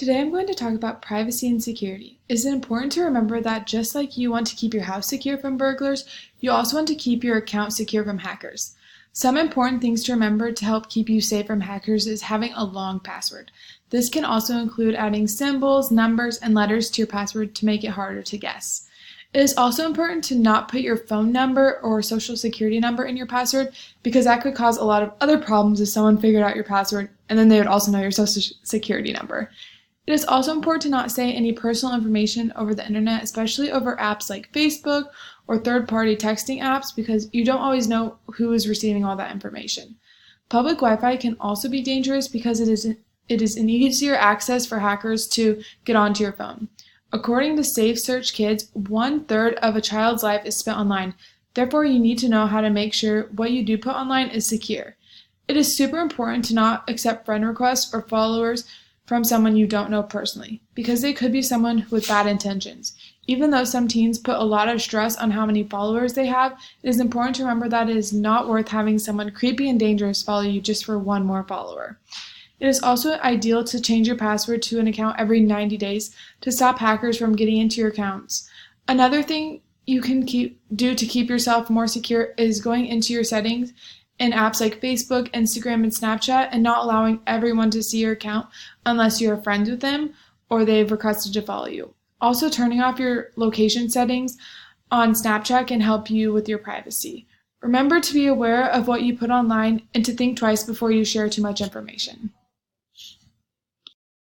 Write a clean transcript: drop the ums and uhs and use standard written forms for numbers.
Today I'm going to talk about privacy and security. It is important to remember that just like you want to keep your house secure from burglars, you also want to keep your account secure from hackers. Some important things to remember to help keep you safe from hackers is having a long password. This can also include adding symbols, numbers, and letters to your password to make it harder to guess. It is also important to not put your phone number or social security number in your password because that could cause a lot of other problems if someone figured out your password and then they would also know your social security number. It is also important to not say any personal information over the internet, especially over apps like Facebook or third-party texting apps, because you don't always know who is receiving all that information. Public Wi-Fi can also be dangerous because it is an easier access for hackers to get onto your phone. According to Safe Search Kids, 1/3 of a child's life is spent online. Therefore, you need to know how to make sure what you do put online is secure. It is super important to not accept friend requests or followers from someone you don't know personally, because they could be someone with bad intentions. Even though some teens put a lot of stress on how many followers they have, it is important to remember that it is not worth having someone creepy and dangerous follow you just for one more follower. It is also ideal to change your password to an account every 90 days to stop hackers from getting into your accounts. Another thing you can do to keep yourself more secure is going into your settings in apps like Facebook, Instagram, and Snapchat and not allowing everyone to see your account unless you are friends with them or they've requested to follow you. Also, turning off your location settings on Snapchat can help you with your privacy. Remember to be aware of what you put online and to think twice before you share too much information.